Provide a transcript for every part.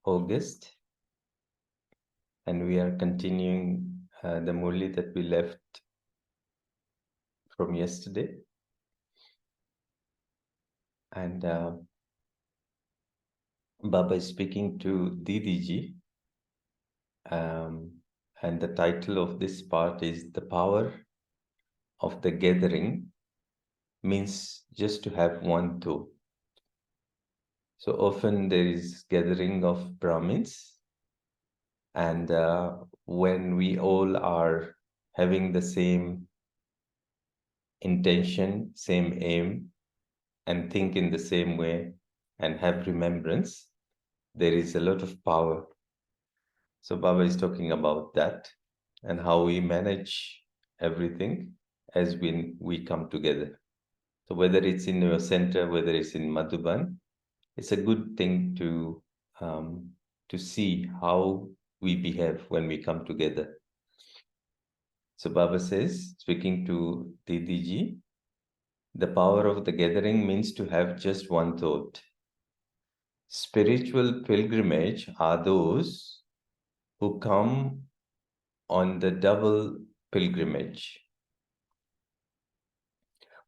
August, and we are continuing the Murli that we left from yesterday. And Baba is speaking to Didiji, and the title of this part is The Power of the Gathering Means Just to Have One Thought. So often there is gathering of Brahmins, and when we all are having the same intention, same aim, and think in the same way and have remembrance, there is a lot of power. So Baba is talking about that and how we manage everything as we come together. So whether it's in your center, whether it's in Madhuban, it's a good thing to see how we behave when we come together. So Baba says, speaking to Didiji, the power of the gathering means to have just one thought. Spiritual pilgrimage are those who come on the double pilgrimage.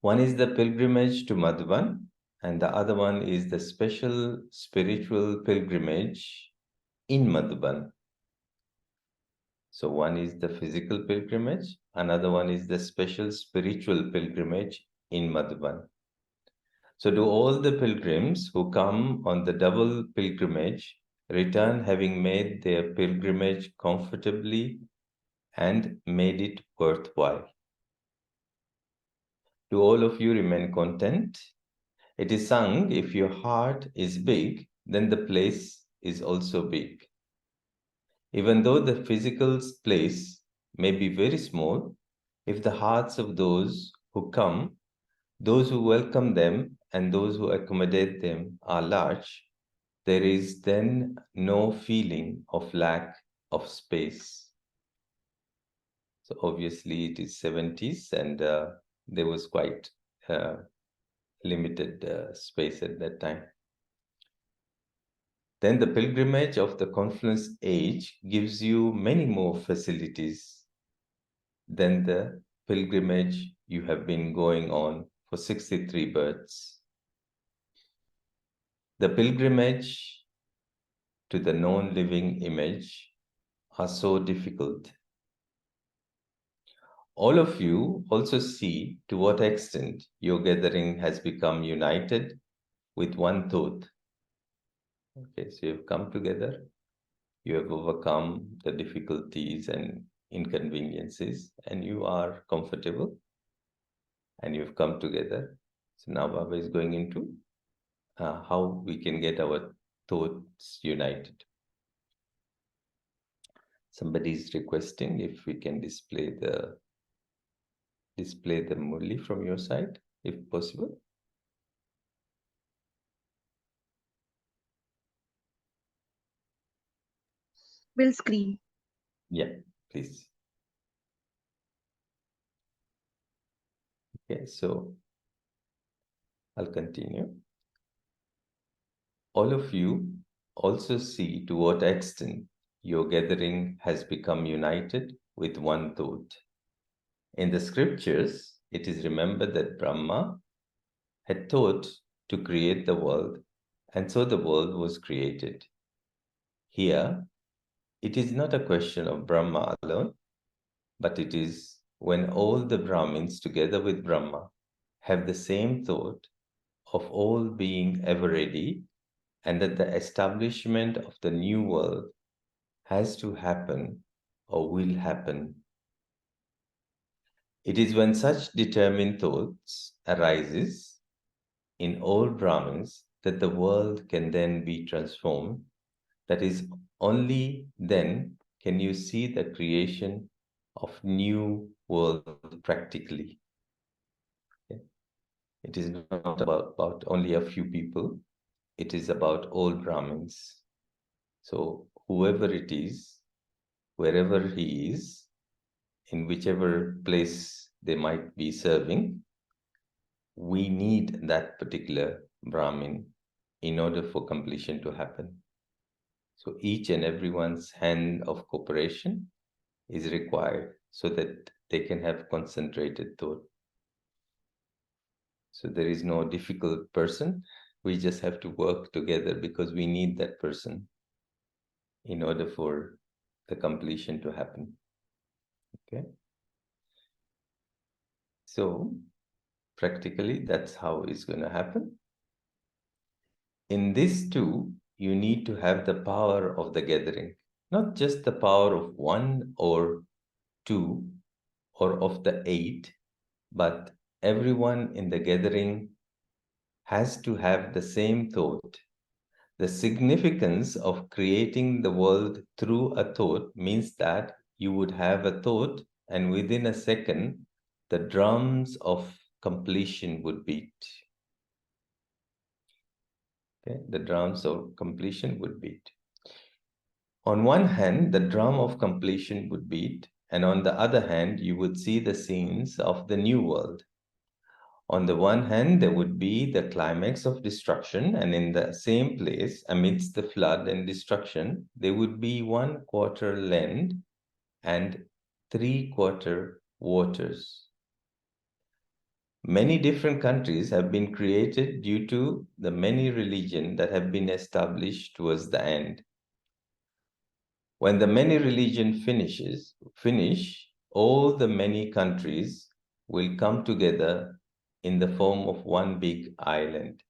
One is the pilgrimage to Madhuban, and the other one is the special spiritual pilgrimage in Madhuban. So one is the physical pilgrimage, another one is the special spiritual pilgrimage in Madhuban. So do all the pilgrims who come on the double pilgrimage return having made their pilgrimage comfortably and made it worthwhile? Do all of you remain content? It is sung, if your heart is big, then the place is also big. Even though the physical place may be very small, if the hearts of those who come, those who welcome them, and those who accommodate them are large, there is then no feeling of lack of space. So obviously it is 70s, and there was quite limited space at that time. Then the pilgrimage of the confluence age gives you many more facilities than the pilgrimage you have been going on for 63 births. The pilgrimage to the non-living image are so difficult. All of you also see to what extent your gathering has become united with one thought. Okay, so you've come together, you have overcome the difficulties and inconveniences, and you are comfortable, and you've come together. So now Baba is going into how we can get our thoughts united. Somebody is requesting if we can display the Murli from your side, if possible. Will screen. Yeah, please. Okay, so I'll continue. All of you also see to what extent your gathering has become united with one thought. In the scriptures, it is remembered that Brahma had thought to create the world, and so the world was created. Here, it is not a question of Brahma alone, but it is when all the Brahmins together with Brahma have the same thought of all being ever ready, and that the establishment of the new world has to happen or will happen. It is when such determined thoughts arises in all Brahmins that the world can then be transformed. That is, only then can you see the creation of new world practically. Okay? It is not about only a few people. It is about all Brahmins. So whoever it is, wherever he is, in whichever place they might be serving, we need that particular Brahmin in order for completion to happen. So each and everyone's hand of cooperation is required so that they can have concentrated thought. So there is no difficult person. We just have to work together because we need that person in order for the completion to happen. Okay. So practically, that's how it's going to happen. In this too, you need to have the power of the gathering, not just the power of one or two or of the eight, but everyone in the gathering has to have the same thought. The significance of creating the world through a thought means that you would have a thought, and within a second, the drums of completion would beat. Okay? The drums of completion would beat. On one hand, the drum of completion would beat, and on the other hand, you would see the scenes of the new world. On the one hand, there would be the climax of destruction, and in the same place, amidst the flood and destruction, there would be 1/4 land and 3/4 waters. Many different countries have been created due to the many religions that have been established towards the end. When the many religion finish, all the many countries will come together in the form of one big island.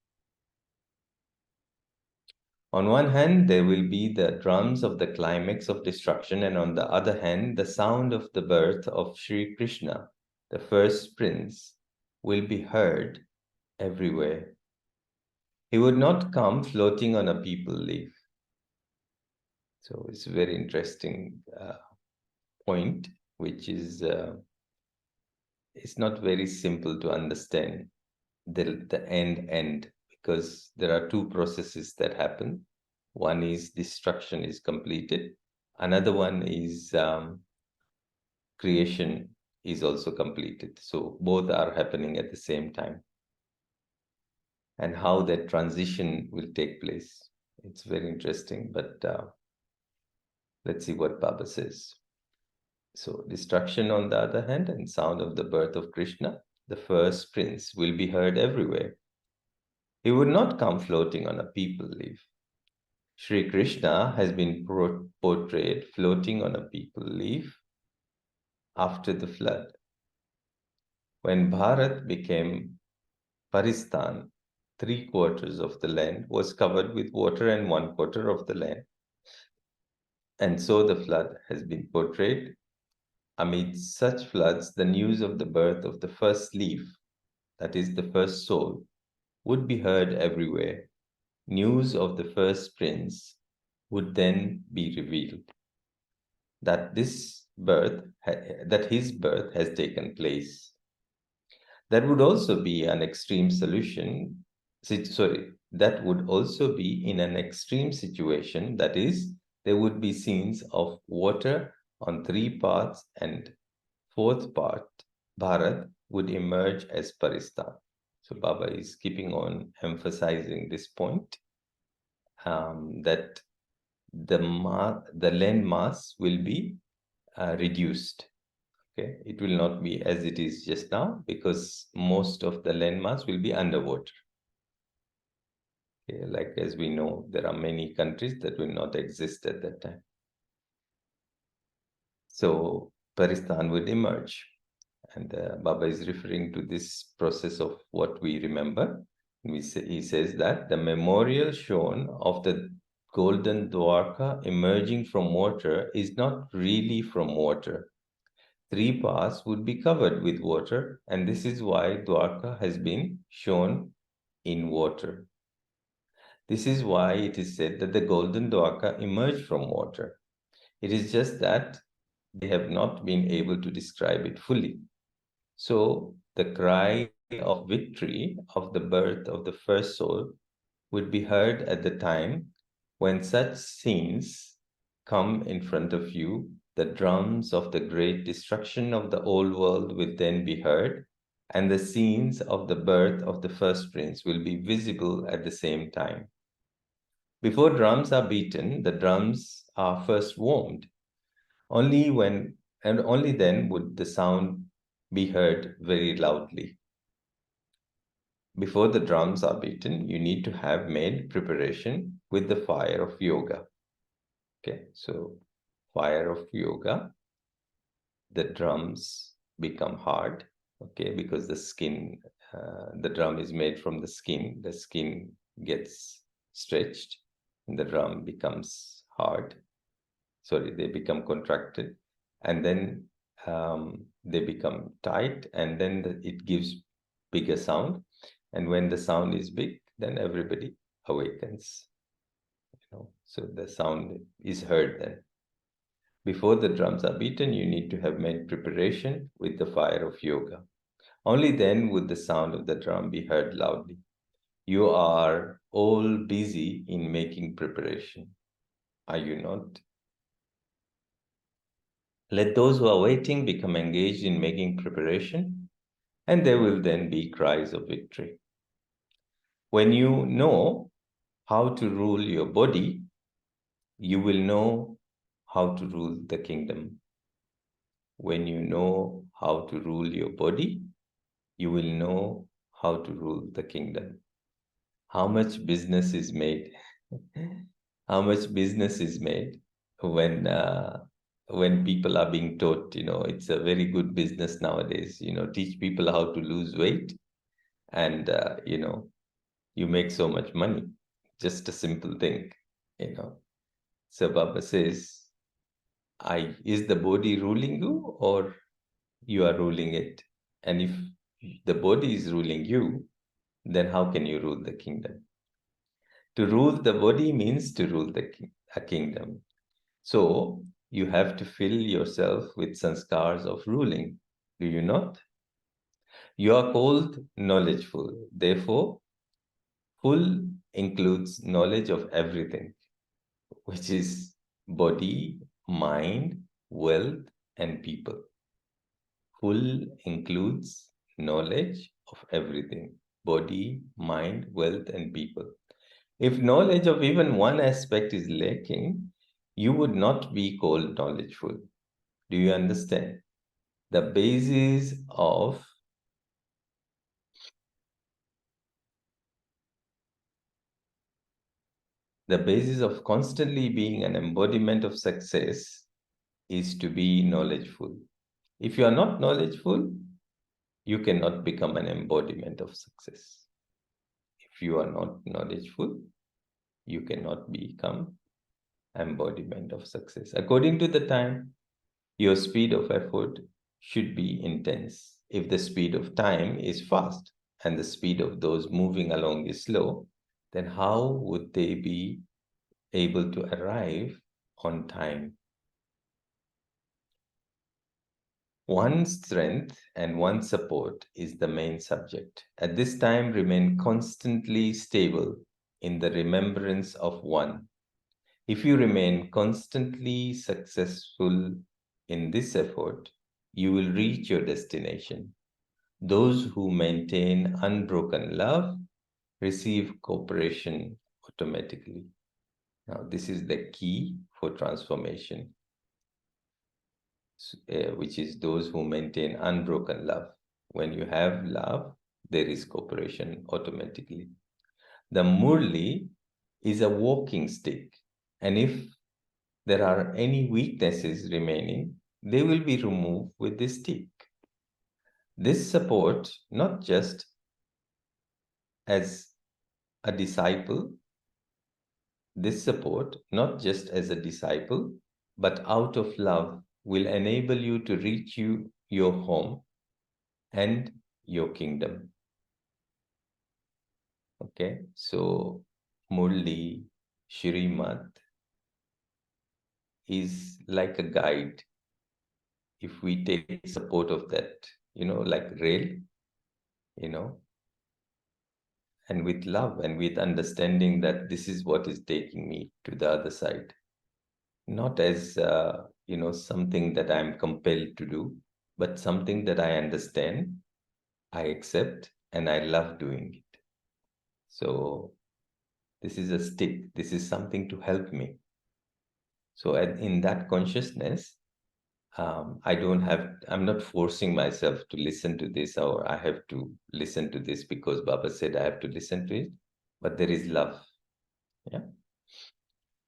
On one hand, there will be the drums of the climax of destruction, and on the other hand, the sound of the birth of Sri Krishna, the first prince, will be heard everywhere. He would not come floating on a people leaf. So it's a very interesting point, which is it's not very simple to understand the end, because there are two processes that happen. One is destruction is completed. Another one is creation is also completed. So both are happening at the same time. And how that transition will take place. It's very interesting, but let's see what Baba says. So destruction on the other hand, and sound of the birth of Krishna, the first prince, will be heard everywhere. He would not come floating on a people leaf. Sri Krishna has been portrayed floating on a people leaf after the flood. When Bharat became Paristan, 3/4 of the land was covered with water and 1/4 of the land. And so the flood has been portrayed. Amid such floods, the news of the birth of the first leaf, that is the first soul, would be heard everywhere. News of the first prince would then be revealed. That his birth has taken place. That would also be an extreme solution. That would also be in an extreme situation. That is, there would be scenes of water on 3 parts, and 4th part, Bharat, would emerge as Paristan. So Baba is keeping on emphasizing this point, that the land mass will be reduced. Okay, it will not be as it is just now, because most of the land mass will be underwater. Okay, like as we know, there are many countries that will not exist at that time. So Paristan would emerge, and Baba is referring to this process of what we remember. He says that the memorial shown of the golden Dwarka emerging from water is not really from water. 3 parts would be covered with water, and this is why Dwarka has been shown in water. This is why it is said that the golden Dwarka emerged from water. It is just that they have not been able to describe it fully. So the cry of victory of the birth of the first soul would be heard at the time when such scenes come in front of you. The drums of the great destruction of the old world will then be heard, and the scenes of the birth of the first prince will be visible at the same time. Before drums are beaten, the drums are first warmed. Only then would the sound be heard very loudly. Before the drums are beaten, you need to have made preparation with the fire of yoga. Okay, so fire of yoga, the drums become hard, okay, because the drum is made from the skin gets stretched, and the drum becomes hard. Sorry, they become contracted, and then they become tight, and then it gives bigger sound. And when the sound is big, then everybody awakens. So the sound is heard then. Before the drums are beaten, you need to have made preparation with the fire of yoga. Only then would the sound of the drum be heard loudly. You are all busy in making preparation, are you not? Let those who are waiting become engaged in making preparation, and there will then be cries of victory. When you know how to rule your body, you will know how to rule the kingdom. When you know how to rule your body, you will know how to rule the kingdom. How much business is made? How much business is made when people are being taught, it's a very good business nowadays, teach people how to lose weight, and you make so much money. Just a simple thing, you know. So Baba says, is the body ruling you, or you are ruling it? And if the body is ruling you, then how can you rule the kingdom? To rule the body means to rule a kingdom. So you have to fill yourself with sanskars of ruling. Do you not? You are called knowledgeful. Therefore, full includes knowledge of everything, which is body, mind, wealth, and people. Full includes knowledge of everything: body, mind, wealth, and people. If knowledge of even one aspect is lacking, you would not be called knowledgeful. Do you understand? The basis of constantly being an embodiment of success is to be knowledgeful. If you are not knowledgeful, you cannot become an embodiment of success. If you are not knowledgeful, you cannot become embodiment of success. According to the time, your speed of effort should be intense. If the speed of time is fast and the speed of those moving along is slow, then how would they be able to arrive on time? One strength and one support is the main subject. At this time, remain constantly stable in the remembrance of one. If you remain constantly successful in this effort, you will reach your destination. Those who maintain unbroken love receive cooperation automatically. Now, this is the key for transformation, which is those who maintain unbroken love. When you have love, there is cooperation automatically. The Murli is a walking stick, and if there are any weaknesses remaining, they will be removed with this stick. This support, not just as a disciple, as a disciple, but out of love, will enable you to reach your home and your kingdom. Okay, so Murli, Shrimad is like a guide. If we take support of that, like rail, you know, and with love and with understanding that this is what is taking me to the other side, not as something that I'm compelled to do, but something that I understand, I accept, and I love doing it. So This is a stick. This is something to help me. So in that consciousness, I'm not forcing myself to listen to this, or I have to listen to this because Baba said I have to listen to it, but there is love. Yeah.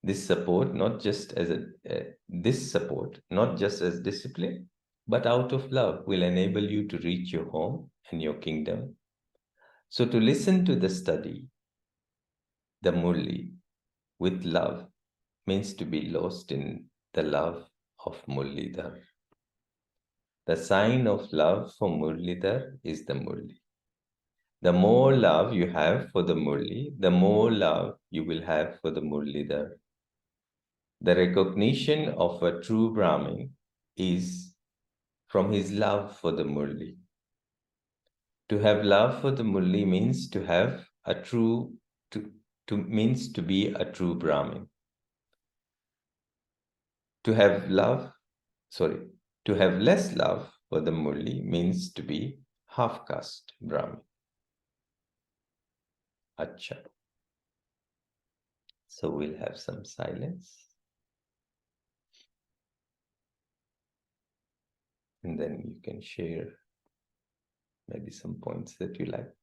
This support, not just as this support, not just as discipline, but out of love will enable you to reach your home and your kingdom. So to listen to the study, the Murli, with love means to be lost in the love of Murlidhar. The sign of love for Murlidhar is the Murli. The more love you have for the Murli, the more love you will have for the Murlidhar. The recognition of a true Brahmin is from his love for the Murli. To have love for the Murli means to have a true means to be a true Brahmin. To have love, to have less love for the Murli means to be half caste Brahmin. Acha. So we'll have some silence. And then you can share maybe some points that you liked.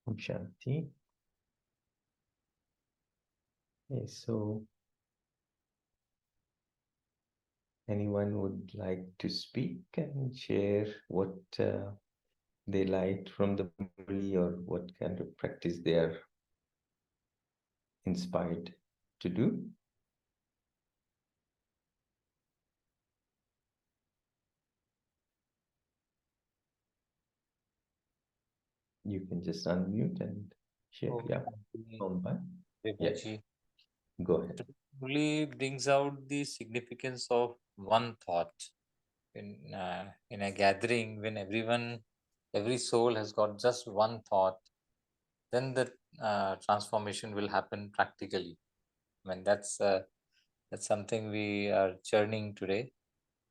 Om Shanti. Okay, so anyone would like to speak and share what they liked from the Murli, or what kind of practice they are inspired to do? You can just unmute and share. Okay, Yeah. Om Yeah, Devaji. go ahead. It really brings out the significance of one thought in a gathering when every soul has got just one thought. Then the transformation will happen practically. I mean, that's something we are churning today,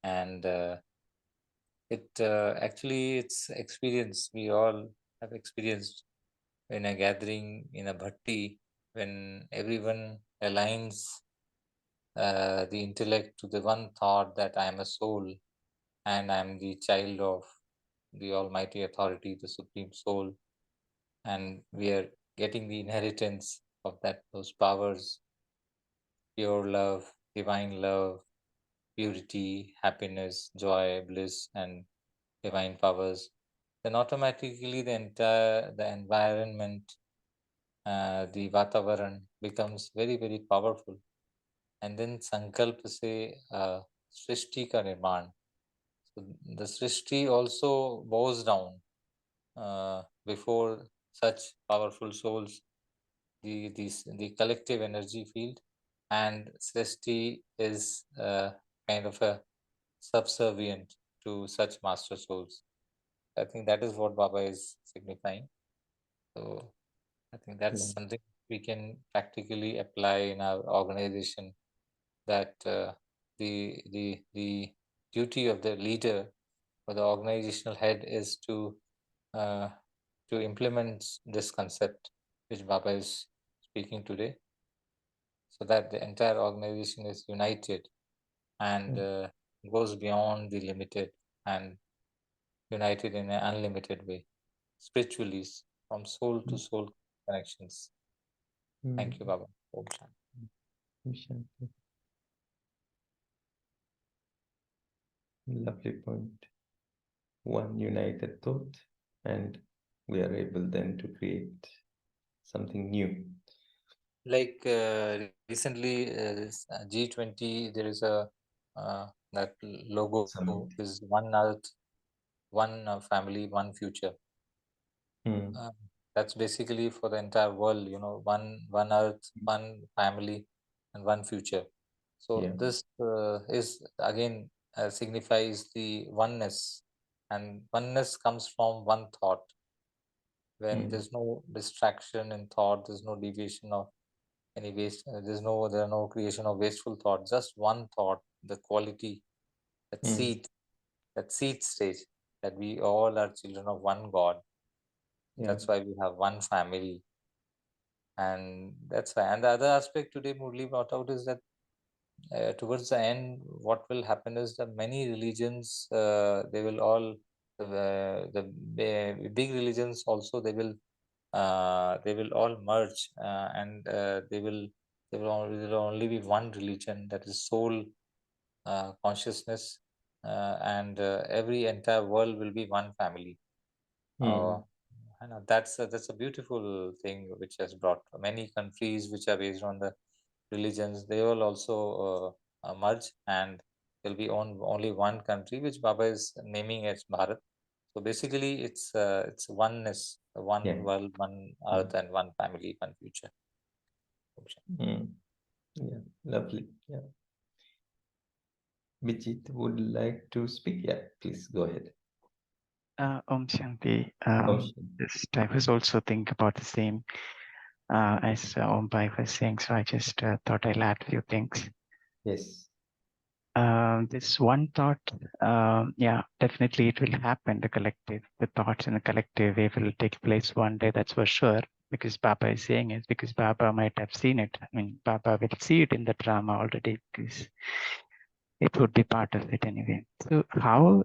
and actually it's experience we all have experienced in a gathering in a bhatti when everyone aligns the intellect to the one thought that I am a soul and I am the child of the Almighty Authority, the Supreme Soul, and we are getting the inheritance of those powers, pure love, divine love, purity, happiness, joy, bliss, and divine powers. Then automatically the environment, the Vatavaran becomes very, very powerful. And then Sankalp se Srishti ka nirman. So the Srishti also bows down before such powerful souls, the collective energy field, and Srishti is kind of a subservient to such master souls. I think that is what Baba is signifying. So I think that's Yeah. something we can practically apply in our organization. That the duty of the leader or the organizational head is uh, to implement this concept which Baba is speaking today, so that the entire organization is united and goes beyond the limited and united in an unlimited way, spiritually, from soul to soul connections. Thank you, Baba. Om Shanti. Lovely point. One united thought, and we are able then to create something new. Like recently, this G20, there is that logo Summit. is one earth, one family, one future. Uh, that's basically for the entire world, one earth, one family, and one future. So Yeah. this is again signifies the oneness, and oneness comes from one thought. When there's no distraction in thought, there's no deviation of any waste. There are no creation of wasteful thought. Just one thought, the quality, that seed stage, that we all are children of one God. Yeah. That's why we have one family, and that's why. And the other aspect today Murli brought out is that towards the end, what will happen is that many religions, they will all big religions also they will all merge, and there will only be one religion, that is soul consciousness, and every entire world will be one family. I know that's a beautiful thing which has brought many countries which are based on the religions. They will also merge, and there'll be only one country which Baba is naming as Bharat. So basically, it's oneness, Yeah. one world, one earth, and one family, one future. Yeah. Lovely. Yeah. Vijit would like to speak. Yeah, please go ahead. Om Shanti. Om Shanti. Just I was also think about the same as Om Bai was saying, so I just thought I'll add a few things. Yes. This one thought, yeah, definitely it will happen. The thoughts in the collective way will take place one day, that's for sure. Because Baba is saying it, because Baba might have seen it. I mean, Baba will see it in the drama already, because it would be part of it anyway. So how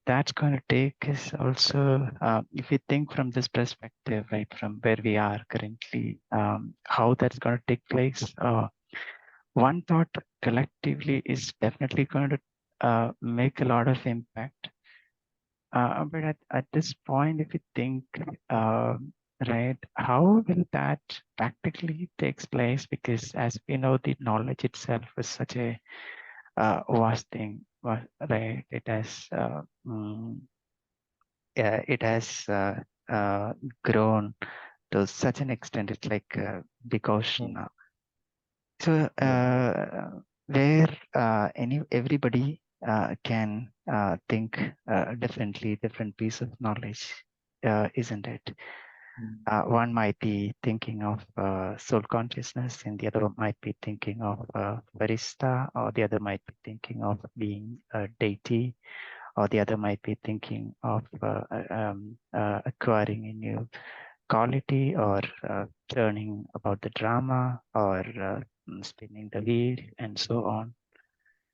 that's going to take is also, if we think from this perspective, right, from where we are currently, how that's going to take place. One thought collectively is definitely going to make a lot of impact. But at this point, if you think, right, how will that practically takes place? Because as we know, the knowledge itself is such a vast thing, right? It has grown to such an extent. It's like a big ocean now. So where everybody can think differently, different piece of knowledge, isn't it? One might be thinking of soul consciousness, and the other might be thinking of barista, or the other might be thinking of being a deity, or the other might be thinking of acquiring a new quality, or learning about the drama, or spinning the wheel, and so on.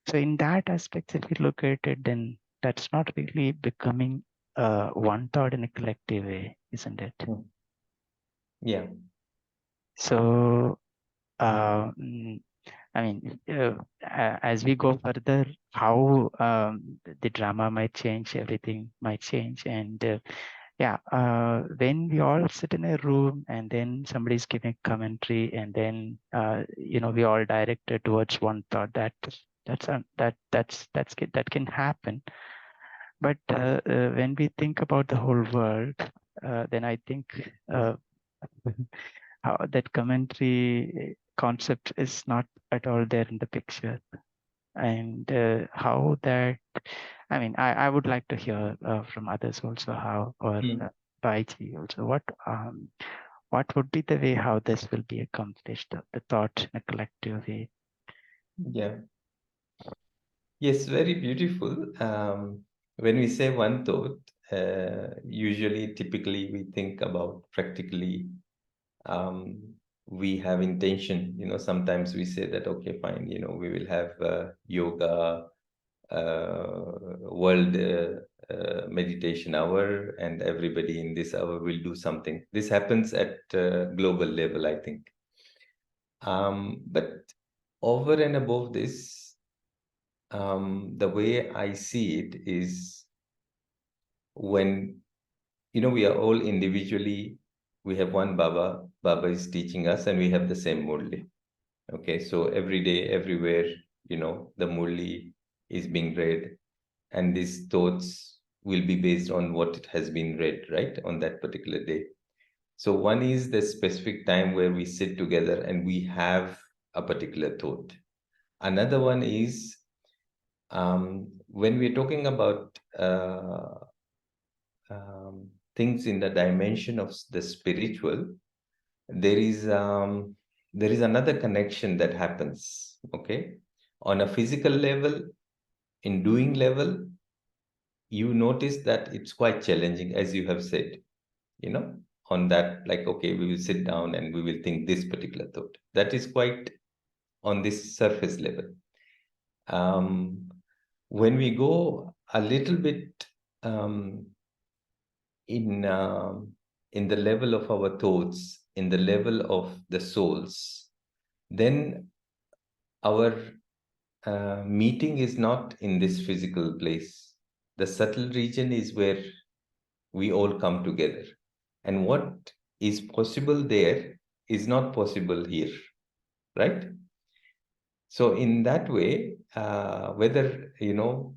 So in that aspect, if you look at it, then that's not really becoming one thought in a collective way, isn't it? Yeah. So I mean, as we go further, how the drama might change, everything might change, and when we all sit in a room and then somebody's giving commentary, and then we all directed towards one thought, that can happen. But when we think about the whole world, then I think how that commentary concept is not at all there in the picture, and how that, I mean, I would like to hear from others also how, or Baiji also, what would be the way how this will be accomplished, the thought in a collective way. Yeah. Yes, very beautiful. When we say one thought, usually, typically, we think about practically. We have intention. Sometimes we say that, okay, fine. We will have yoga, world meditation hour, and everybody in this hour will do something. This happens at global level, I think. But over and above this, the way I see it is, when we are all individually, we have one Baba is teaching us, and we have the same Murli. Okay, so every day, everywhere, the Murli is being read, and these thoughts will be based on what it has been read, right, on that particular day. So one is the specific time where we sit together and we have a particular thought. Another one is, when we're talking about things in the dimension of the spiritual, there is another connection that happens. Okay, on a physical level, in doing level, you notice that it's quite challenging, as you have said. On that, like, okay, we will sit down and we will think this particular thought. That is quite on this surface level. When we go a little bit in the level of our thoughts, in the level of the souls, then our meeting is not in this physical place. The subtle region is where we all come together, and what is possible there is not possible here, right? So in that way, whether,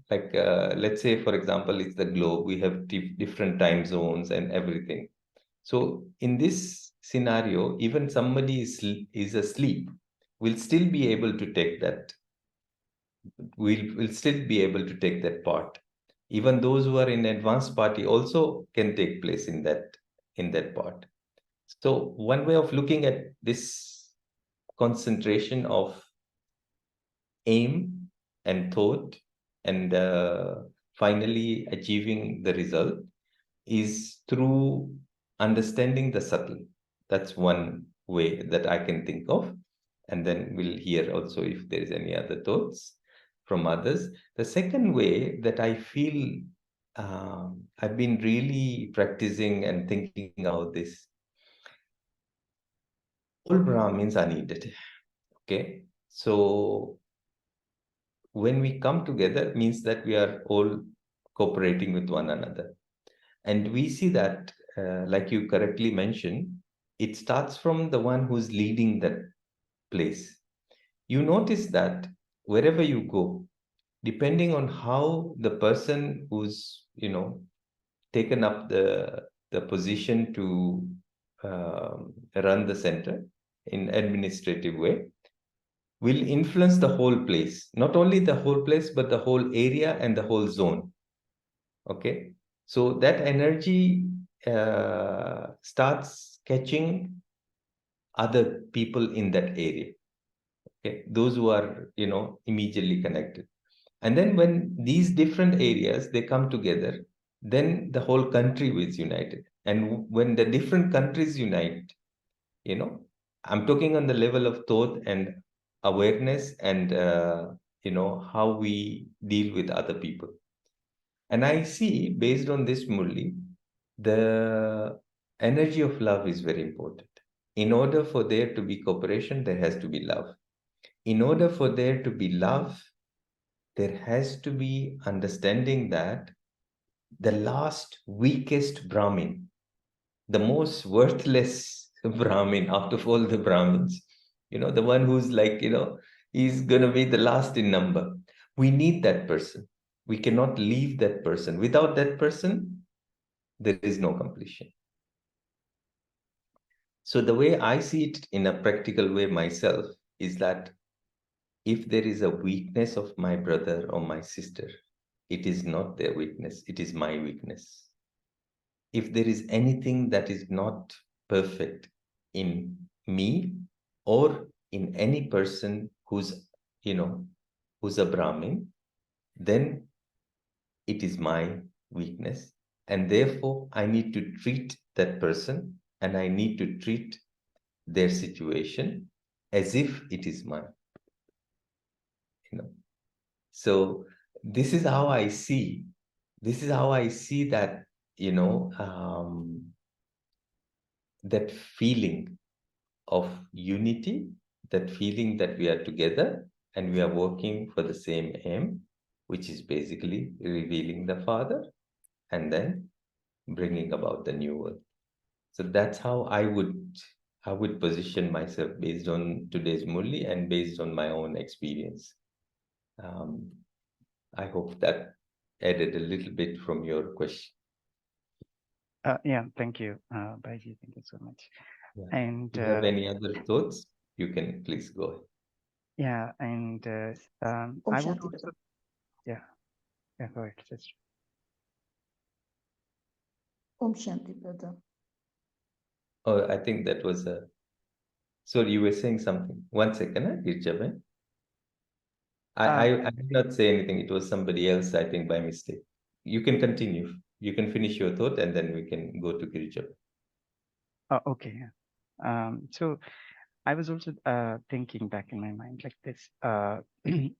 like, let's say, for example, it's the globe, we have different time zones and everything. So in this scenario, even somebody is asleep, will still be able to take that. Will still be able to take that part. Even those who are in advanced party also can take place in that part. So one way of looking at this concentration of aim and thought, and finally achieving the result, is through understanding the subtle. That's one way that I can think of. And then we'll hear also if there is any other thoughts from others. The second way that I feel I've been really practicing and thinking about this, all Brahmins are needed. Okay, so when we come together, means that we are all cooperating with one another. And we see that, like you correctly mentioned, it starts from the one who's leading that place. You notice that wherever you go, depending on how the person who's, taken up the the position to run the center in administrative way will influence the whole place, not only the whole place, but the whole area and the whole zone. Okay, so that energy starts catching other people in that area. Okay, those who are immediately connected, and then when these different areas they come together, then the whole country is united. And when the different countries unite, I'm talking on the level of thought and awareness and how we deal with other people. And I see, based on this, Murli, the energy of love is very important. In order for there to be cooperation, there has to be love. In order for there to be love, there has to be understanding that the last weakest Brahmin, the most worthless Brahmin out of all the Brahmins, the one who's like, he's going to be the last in number. We need that person. We cannot leave that person. Without that person, there is no completion. So the way I see it in a practical way myself is that if there is a weakness of my brother or my sister, it is not their weakness, it is my weakness. If there is anything that is not perfect in me or in any person who's a Brahmin, then it is my weakness. And therefore, I need to treat that person and I need to treat their situation as if it is mine. So this is how I see. This is how I see that, that feeling of unity, that feeling that we are together and we are working for the same aim, which is basically revealing the Father and then bringing about the new world. So that's how I would position myself based on today's Murli and based on my own experience. I hope that added a little bit from your question. Yeah, thank you, Baiji. Thank you so much. Yeah. And Do you have any other thoughts? You can please go ahead. yeah, and I would also, yeah, go ahead, sister. Om Shanti, brother. Oh, I think that was a. Sorry, you were saying something. 1 second, Girjabai. I did not say anything. It was somebody else, I think, by mistake. You can continue. You can finish your thought, and then we can go to Girjabai. Okay. So I was also thinking back in my mind like this.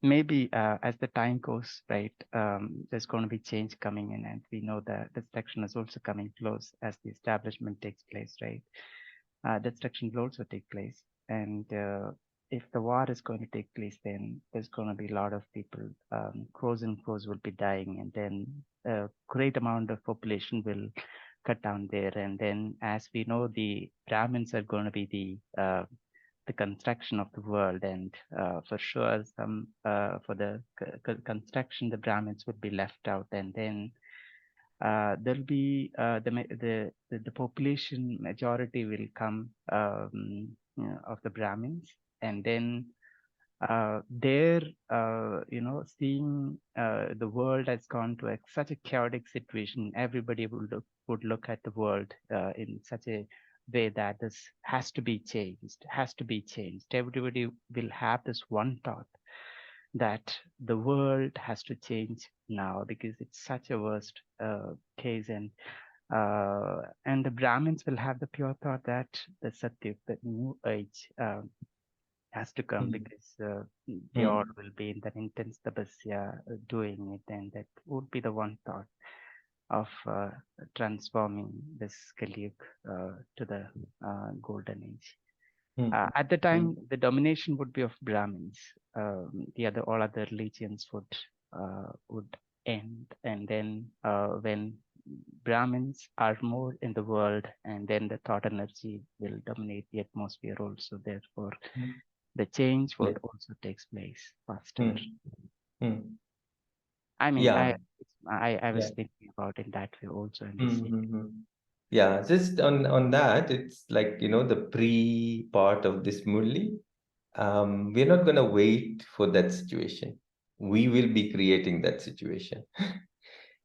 Maybe as the time goes, right, there's going to be change coming in, and we know that destruction is also coming close as the establishment takes place, right? Destruction will also take place, and if the war is going to take place, then there's going to be a lot of people, crores and crores will be dying, and then a great amount of population will cut down there. And then, as we know, the Brahmins are going to be the construction of the world, and for sure, some for the construction, the Brahmins would be left out, and then there'll be the population majority will come of the Brahmins, and then there seeing the world has gone to such a chaotic situation, everybody would look at the world in such a way that this has to be changed. Everybody will have this one thought that the world has to change now because it's such a worst case, and the Brahmins will have the pure thought that the Satya, the new age, has to come, because they all will be in that intense tapasya doing it, and that would be the one thought of transforming this Kali Yuga to the golden age. At the time, the domination would be of Brahmins. All other religions would end, and then when Brahmins are more in the world, and then the thought energy will dominate the atmosphere also. Therefore, the change would also takes place faster. I mean, I was thinking about it that way also in this. Yeah, just on that, it's like, the pre part of this Murli. We're not going to wait for that situation. We will be creating that situation.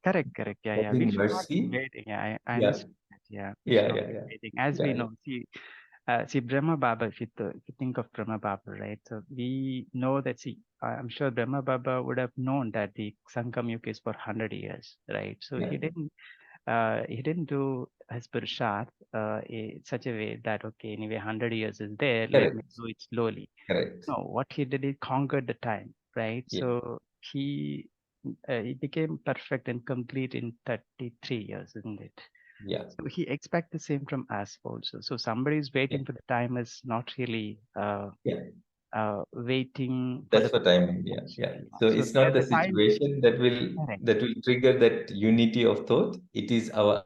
Correct. Yeah. We Having should not be mercy. waiting. I Yeah, understand that. Yeah. We should yeah, not yeah, be yeah, waiting. As we yeah, know, see Brahma Baba, if you think of Brahma Baba, right? So we know that, I'm sure Brahma Baba would have known that the Sangam Yuga is for 100 years, right? So yeah. he didn't do his Purusharth in such a way that, okay, anyway, 100 years is there, let me Correct, do it slowly. correct. No, what he did, he conquered the time, right? Yeah, So he became perfect and complete in 33 years, isn't it? yeah, So he expects the same from us also. So somebody is waiting yeah, for the time is not really yeah. waiting for That's the what I mean. Yeah, yeah. actually. So So it's not the the time, situation correct, that will trigger that unity of thought. It is our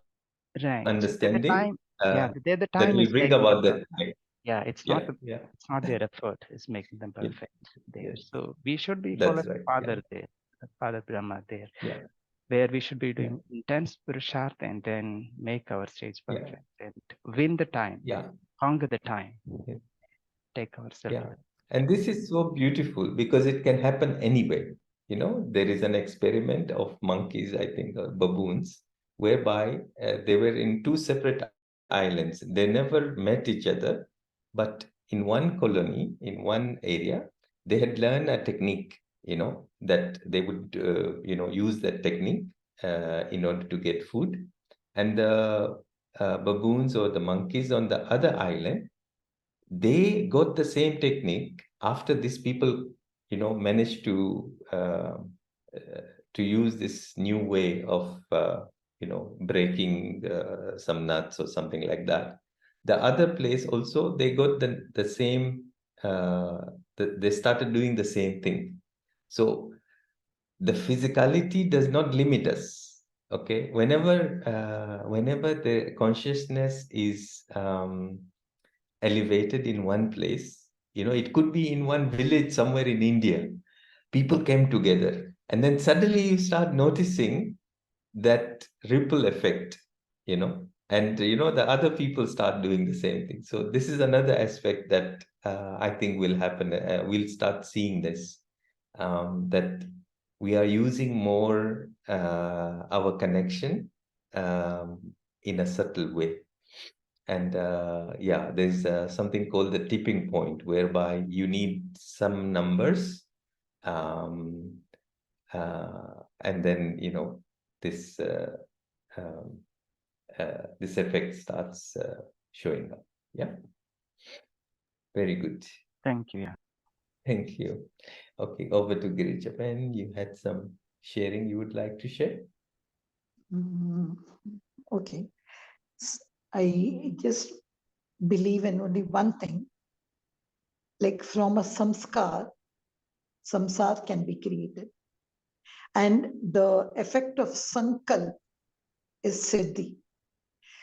right. So the understanding time, yeah, the that time will is bring making them about that. perfect. Yeah, Yeah, yeah, it's not their effort is making them yeah, perfect there. yes. So we should be That's following right. Yeah, Father there, Father Brahma there, yeah, where we should be yeah, doing intense Purusharth and then make our stage yeah, perfect and win the time, yeah, conquer the time, yeah. take ourselves to Yeah. the And this is so beautiful because it can happen anywhere. There is an experiment of monkeys, I think, or baboons, whereby they were in two separate islands. They never met each other, but in one colony, in one area, they had learned a technique, that they would, use that technique in order to get food. And the baboons or the monkeys on the other island, they got the same technique after these people managed to use this new way of breaking some nuts or something like that. The other place also, they got the same they started doing the same thing. So the physicality does not limit us. Okay, whenever the consciousness is elevated in one place. It could be in one village somewhere in India. People came together, and then suddenly you start noticing that ripple effect, and the other people start doing the same thing. So this is another aspect that I think will happen. We'll start seeing this, that we are using more our connection in a subtle way. And yeah, there's something called the tipping point, whereby you need some numbers, um, and then this um, this effect starts showing up. Yeah, very good. Thank you. Yeah. Thank you. Okay, over to Girijapan. You had some sharing you would like to share? Okay. I just believe in only one thing. Like from a samskar can be created. And the effect of sankalp is siddhi.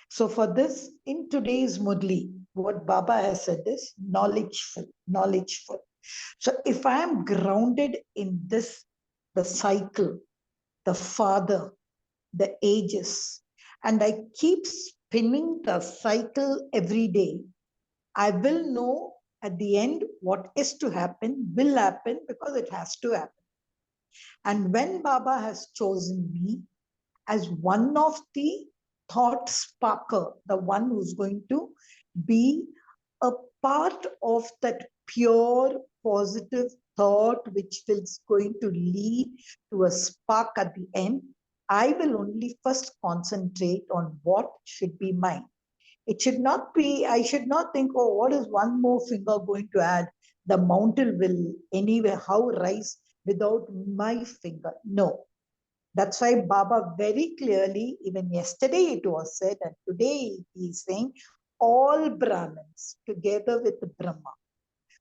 So for this, in today's Murli, what Baba has said is knowledgeful. So if I am grounded in this, the cycle, the father, the ages, and I keep spinning the cycle every day, I will know at the end what is to happen will happen because it has to happen. And when Baba has chosen me as one of the thought sparker, the one who's going to be a part of that pure positive thought which is going to lead to a spark at the end, I will only first concentrate on what should be mine. It should not be, I should not think, oh, what is one more finger going to add? The mountain will anyway how rise without my finger. No. That's why Baba very clearly, even yesterday it was said, and today he is saying, all Brahmins together with Brahma.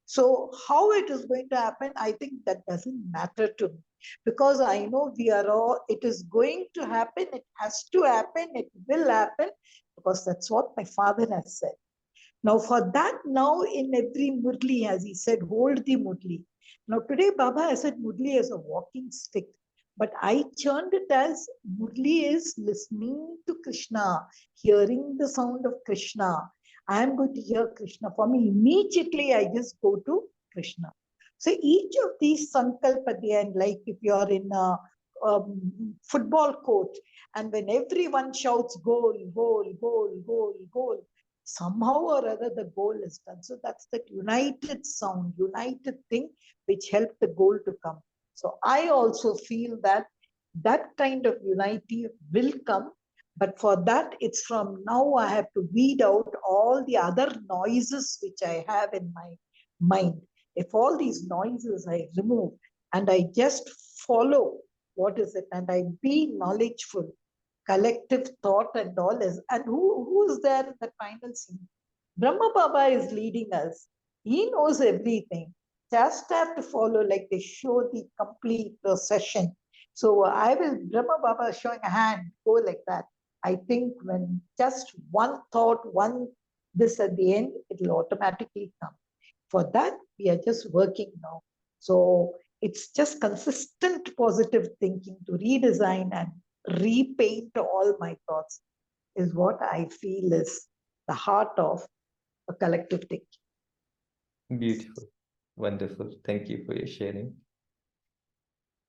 So how it is going to happen, I think that doesn't matter to me. Because I know we are all, it is going to happen, it has to happen, it will happen, because that's what my father has said. Now for that, now in every Murli, as he said, hold the Murli. Now today Baba has said Murli as a walking stick. But I churned it as Murli is listening to Krishna, hearing the sound of Krishna. I am going to hear Krishna. For me, immediately I just go to Krishna. So each of these sankalp at the end, like if you're in a football court, and when everyone shouts goal, goal, goal, goal, goal, somehow or other the goal is done. So that's that united sound, united thing which helped the goal to come. So I also feel that that kind of unity will come. But for that, it's from now I have to weed out all the other noises which I have in my mind. If all these noises I remove and I just follow what is it, and I be knowledgeful, collective thought and all is, and who is there in the final scene? Brahma Baba is leading us. He knows everything. Just have to follow, like they show the complete procession. So I will, Brahma Baba showing a hand, go like that. I think when just one thought, one this at the end, it will automatically come. For that, we are just working now. So it's just consistent positive thinking to redesign and repaint all my thoughts is what I feel is the heart of a collective thinking. Beautiful. Wonderful. Thank you for your sharing.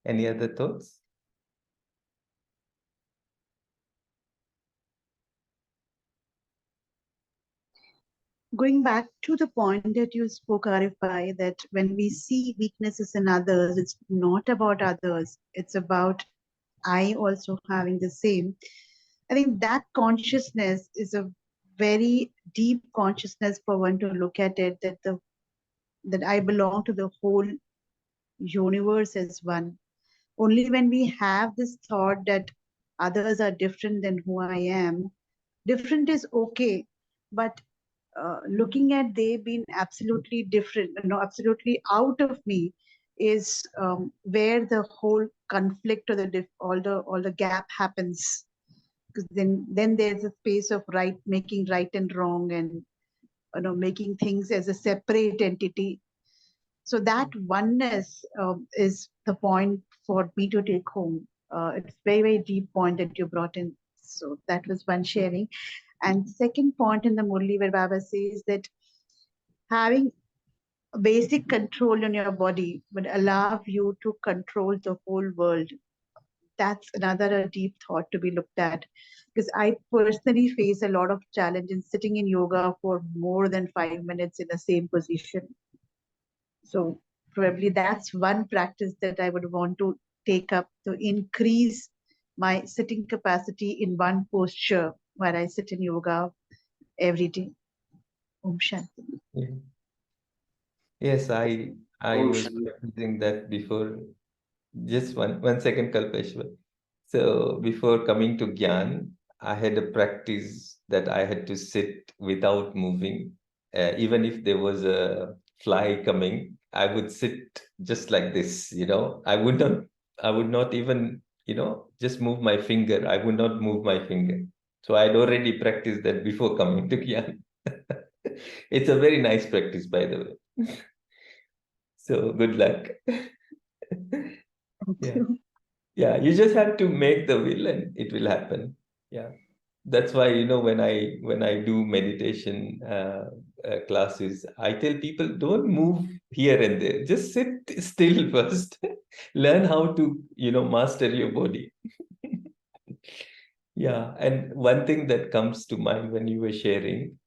Any other thoughts? Going back to the point that you spoke, Arif Bhai, that when we see weaknesses in others, it's not about others, it's about I also having the same. I think that consciousness is a very deep consciousness for one to look at it, that I belong to the whole universe as one. Only when we have this thought that others are different than who I am, different is okay, but looking at they being absolutely different, absolutely out of me, is where the whole conflict or all the gap happens. Because then there's a space of making right and wrong, and making things as a separate entity. So that oneness is the point for me to take home. It's very, very deep point that you brought in. So that was one sharing. And second point in the Murli where Baba says that having basic control on your body would allow you to control the whole world. That's another deep thought to be looked at. Because I personally face a lot of challenge in sitting in yoga for more than 5 minutes in the same position. So probably that's one practice that I would want to take up to increase my sitting capacity in one posture where I sit in yoga every day. Om Shanti. Yeah. Yes, I was practicing that before. Just one second, Kalpeshwar. So before coming to Gyan, I had a practice that I had to sit without moving. Even if there was a fly coming, I would sit just like this, I would not even, just move my finger. I would not move my finger. So I'd already practiced that before coming to Gyan. It's a very nice practice, by the way. So good luck. Yeah. Yeah, you just have to make the will and it will happen. Yeah. That's why, when I do meditation classes, I tell people don't move here and there. Just sit still first. Learn how to, master your body. Yeah. And one thing that comes to mind when you were sharing,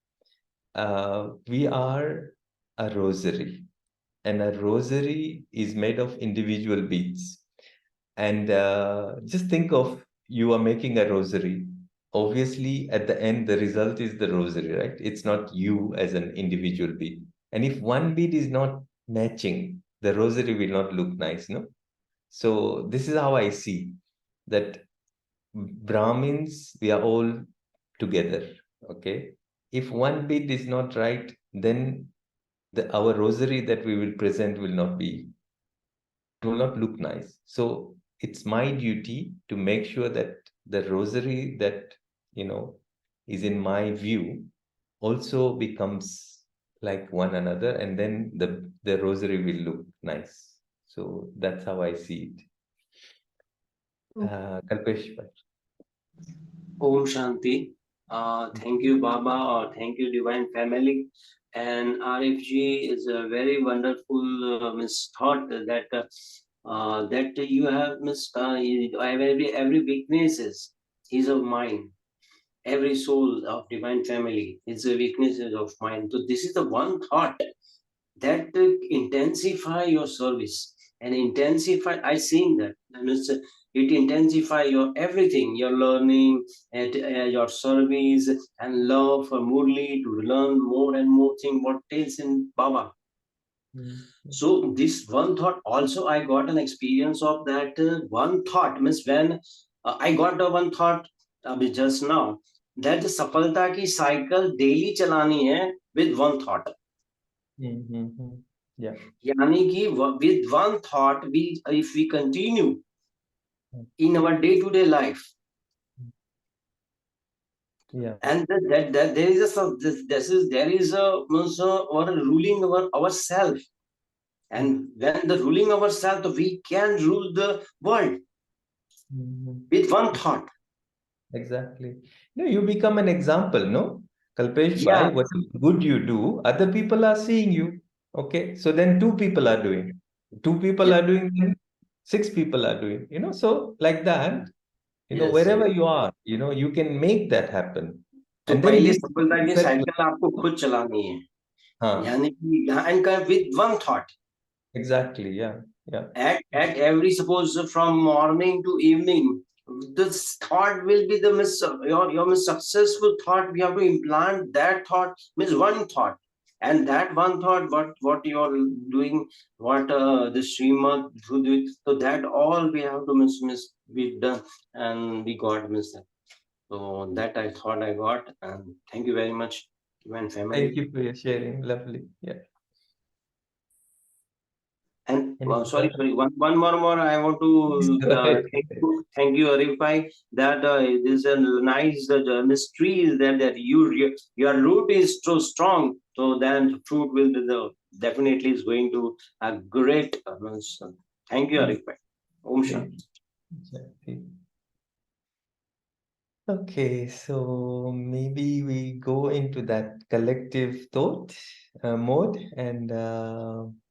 we are a rosary, and a rosary is made of individual beads. And just think of you are making a rosary. Obviously, at the end, the result is the rosary, right? It's not you as an individual bead. And if one bead is not matching, the rosary will not look nice, no? So this is how I see that Brahmins, we are all together, okay? If one bead is not right, then our rosary that we will present will not look nice. So it's my duty to make sure that the rosary that, is in my view also becomes like one another, and then the rosary will look nice. So that's how I see it. Kalpesh. Om Shanti. Thank you, Baba, or thank you, Divine Family. And RFG is a very wonderful thought that you have every weaknesses is of mine. Every soul of Divine Family is a weaknesses of mine. So this is the one thought that intensify your service and intensify. I seen that, and it intensify your everything, your learning and your service and love for Murli to learn more and more thing what is in Baba. So this one thought also I got an experience of that one thought means when I got the one thought just now that the सफलता की cycle daily चलानी है with one thought. Yeah. यानी कि with one thought we if we continue in our day-to-day life, Yeah. and that there is a there is a or ruling ourselves, and when the ruling ourselves we can rule the world with one thought. Exactly. No, you become an example, no? Kalpesh, Yeah, by whatever good you do, other people are seeing you. Okay. So then two people are doing. Two people are doing, then six people are doing, so like that, yes. wherever you are, you can make that happen. तो And then पहले this सफलता की that, cycle आपको खुद चलानी है, huh, यानी कि and with one thought. exactly. Yeah. Yeah. At every suppose from morning to evening, this thought will be the your successful thought. We have to implant that thought means one thought, and that one thought what you are doing, what the Srimad do it, so that all we have to miss we done and we got miss that. So that I thought I got, and thank you very much, Divine Family. Thank you for your sharing. Lovely. Yeah. And Any sorry, one more. I want to Go ahead. thank you, Arif bhai, that this is a nice mystery is that your root is so strong, so then fruit will be definitely is going to a great. Thank you, Arif bhai. Om Shanti. Exactly. Okay, so maybe we go into that collective thought mode and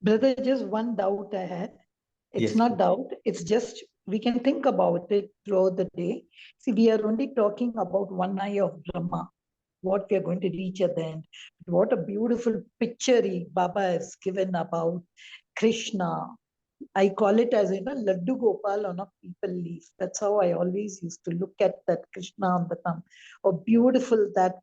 Brother, just one doubt I had. It's yes, not please. doubt, it's just we can think about it throughout the day. See, we are only talking about one eye of Brahma, what we are going to reach at the end. What a beautiful picture Baba has given about Krishna. I call it as Laddu Gopal on a people leaf. That's how I always used to look at that Krishna on the thumb. Oh, beautiful that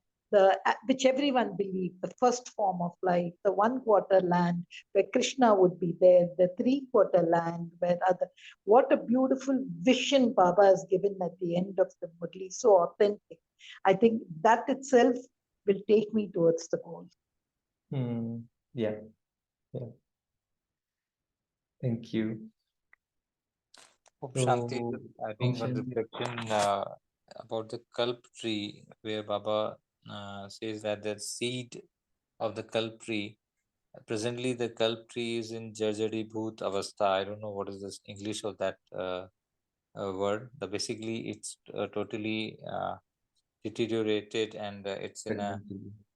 which everyone believed, the first form of life, the 1/4 land where Krishna would be there, the 3/4 land where other. What a beautiful vision Baba has given at the end of the Murli. So authentic. I think that itself will take me towards the goal. Yeah, yeah. Thank you. Om Shanti, So, adding one Shanti. reflection about the kalp tree, where Baba says that the seed of the kalp tree, presently the kalp tree is in Jarjari Bhoot Avastha. I don't know what is the English of that word. Basically, it's totally deteriorated and it's in a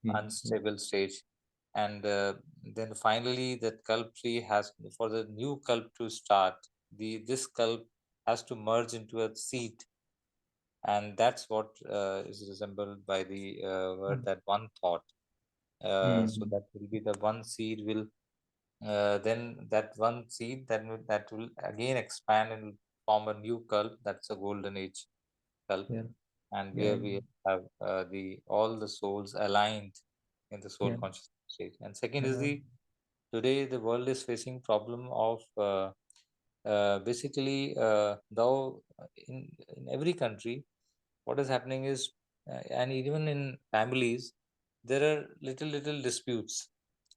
unstable stage. And then finally, that kalp tree has, for the new kalp to start, this kalp has to merge into a seed, and that's what is resembled by the word that one thought. So that will be the one seed will then that one seed that will again expand and form a new kalp. That's a golden age kalp, Yeah. and Yeah. where we have the all the souls aligned in the soul consciousness stage. And second is today the world is facing problem of basically though in every country what is happening is and even in families there are little disputes,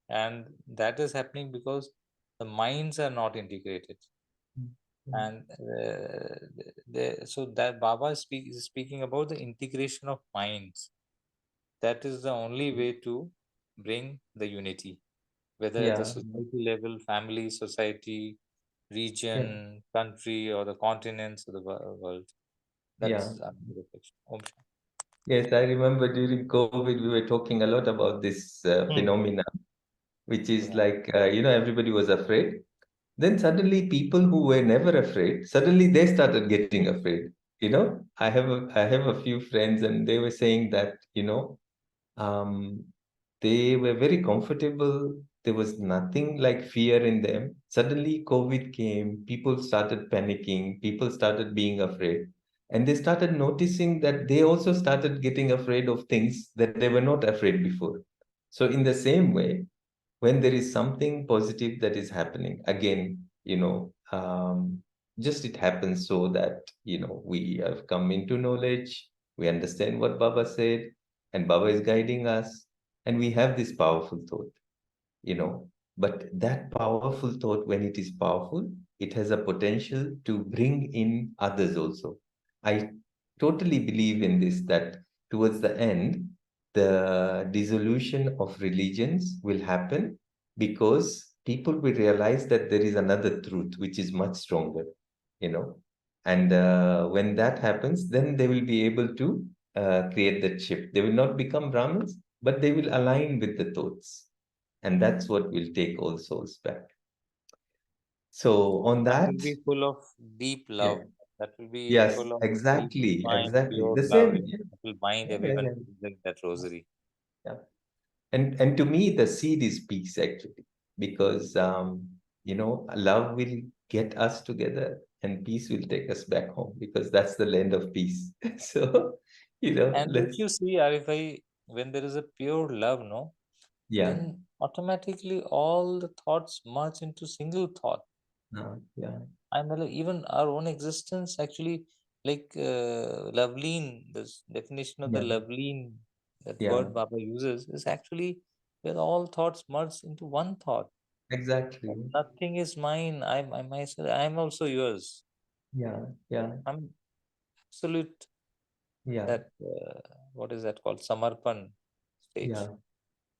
and that is happening because the minds are not integrated. And so that Baba is speaking about the integration of minds. That is the only way to bring the unity, whether at the Yeah. society level, family, society, region, country, or the continents of the world. That's another reflection. Om Shanti. Yes, I remember during COVID, we were talking a lot about this phenomena, which is like, everybody was afraid. Then suddenly people who were never afraid, suddenly they started getting afraid. I have a few friends and they were saying that, um, they were very comfortable. There was nothing like fear in them. Suddenly COVID came, people started panicking, people started being afraid. And they started noticing that they also started getting afraid of things that they were not afraid before. So in the same way, when there is something positive that is happening again, just it happens so that we have come into knowledge, we understand what Baba said, and Baba is guiding us, and we have this powerful thought, but that powerful thought, when it is powerful, it has a potential to bring in others also. I totally believe in this, that towards the end, the dissolution of religions will happen because people will realize that there is another truth which is much stronger, you know. And when that happens, then they will be able to create that shift. They will not become Brahmins, but they will align with the thoughts. And that's what will take all souls back. So on That that, will be full of deep love. That will be yes, full of deep, divine, exactly. pure The love. same. That will bind Yeah, yeah, everyone yeah. to that rosary. Yeah. And to me, the seed is peace actually, because love will get us together, and peace will take us back home, because that's the land of peace. So, And if let's you see, Arifai, when there is a pure love, no, yeah, then automatically all the thoughts merge into single thought. yeah, And even our own existence, actually, like loveleen, this definition of the yeah, loveleen, that yeah, word Baba uses, is actually where all thoughts merge into one thought. exactly. Nothing is mine. I myself. I am also yours. Yeah, yeah, I'm absolute. yeah, That what is that called? Samarpan yeah. stage.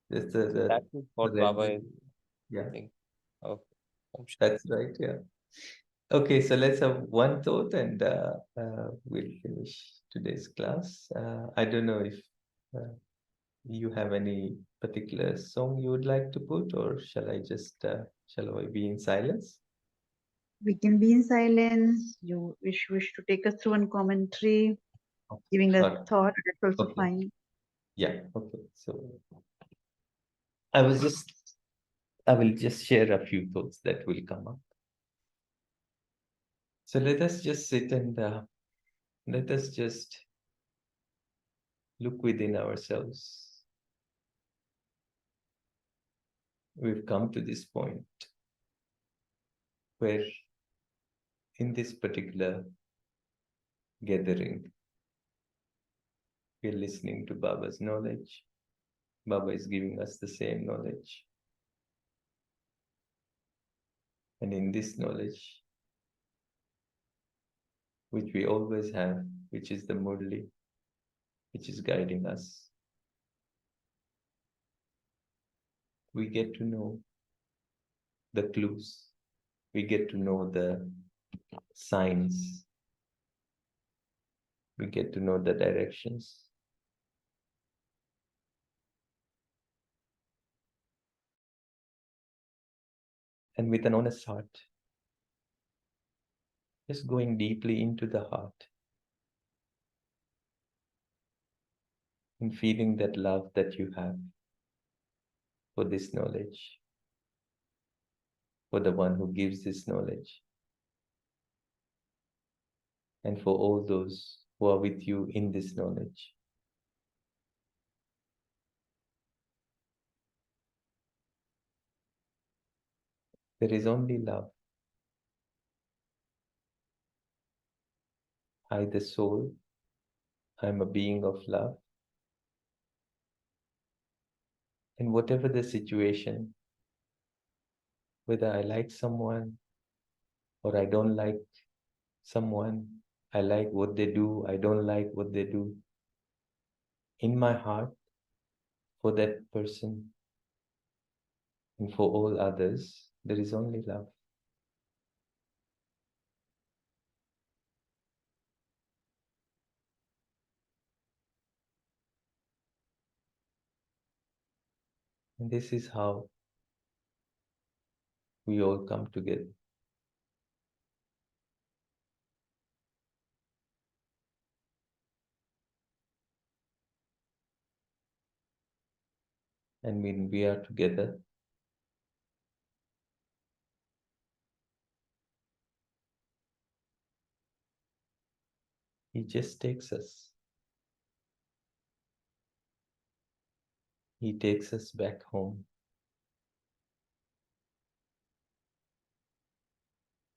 That's That is the what Baba rendering. is. Yeah, Think of. Om that's right. Yeah. Okay, so let's have one thought, and we'll finish today's class. I don't know if uh, you have any particular song you would like to put, or shall I be in silence? We can be in silence. You wish to take us through one commentary, giving us Or, thought. That's also okay, fine. yeah, okay. So I was just, I will just share a few thoughts that will come up. So let us just sit and let us just look within ourselves. We've come to this point where in this particular gathering, we're listening to Baba's knowledge. Baba is giving us the same knowledge. And in this knowledge, which we always have, which is the Murli, which is guiding us, we get to know the clues, we get to know the signs, we get to know the directions. And with an honest heart, just going deeply into the heart and feeling that love that you have for this knowledge, for the one who gives this knowledge, and for all those who are with you in this knowledge. There is only love. I, the soul, I am a being of love. And whatever the situation, whether I like someone or I don't like someone, I like what they do, I don't like what they do, in my heart, for that person and for all others, there is only love. And this is how we all come together. And when we are together, He just takes us. He takes us back home.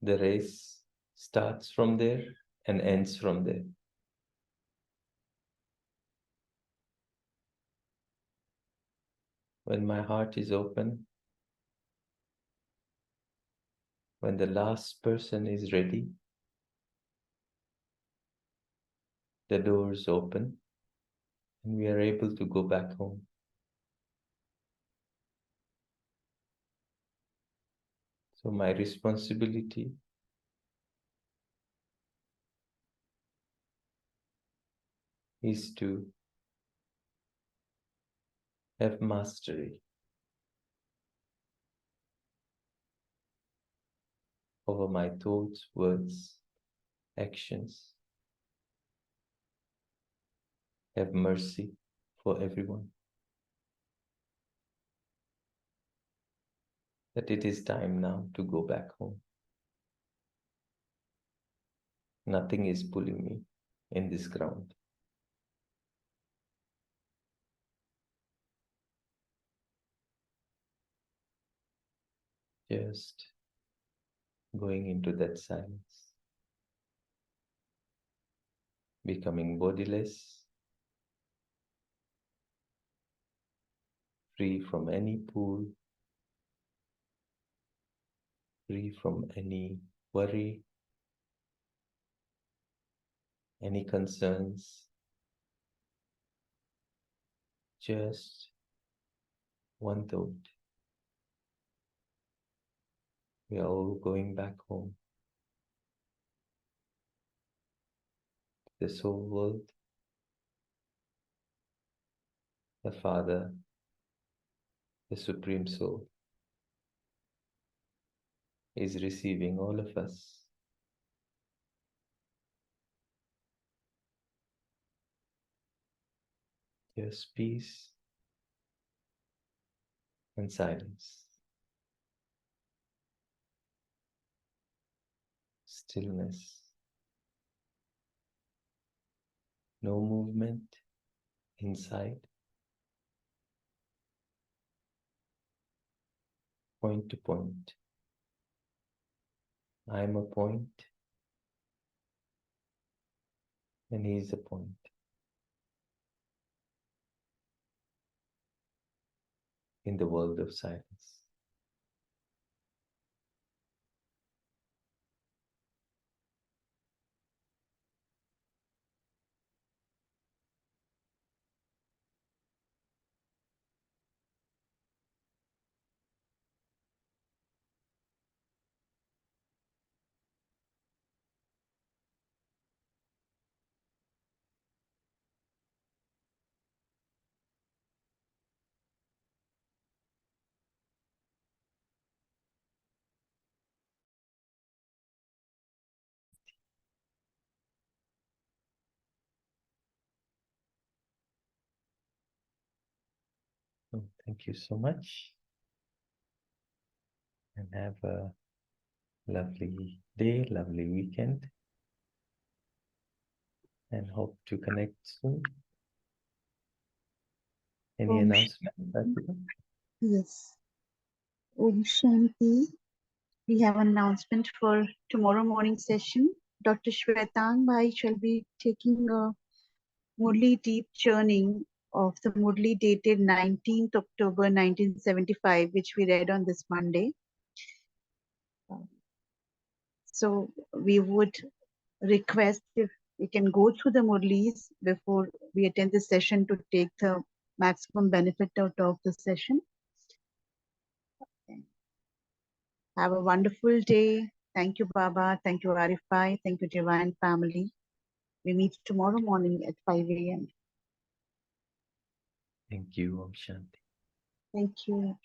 The race starts from there and ends from there. When my heart is open, when the last person is ready, the doors open and we are able to go back home. So my responsibility is to have mastery over my thoughts, words, actions. Have mercy for everyone. That it is time now to go back home. Nothing is pulling me in this ground. Just going into that silence, becoming bodiless, free from any pull, free from any worry, any concerns. Just one thought. We are all going back home. The soul world, the Father, the Supreme Soul, is receiving all of us. Just peace and silence. Stillness. No movement inside. Point to point. I am a point and he is a point. In the world of silence. So thank you so much and have a lovely day, lovely weekend, and hope to connect soon. Any Om announcement, Rajyoga? Yes. Om Shanti. We have an announcement for tomorrow morning session. Dr. Shwetang Bhai shall be taking a Murli deep churning of the Murli dated 19th October 1975, which we read on this Monday. So we would request if we can go through the Murlis before we attend the session to take the maximum benefit out of the session. Have a wonderful day. Thank you, Baba. Thank you, Arifai. Thank you, Divine Family. We meet tomorrow morning at 5 a.m. Thank you, Om Shanti. Thank you.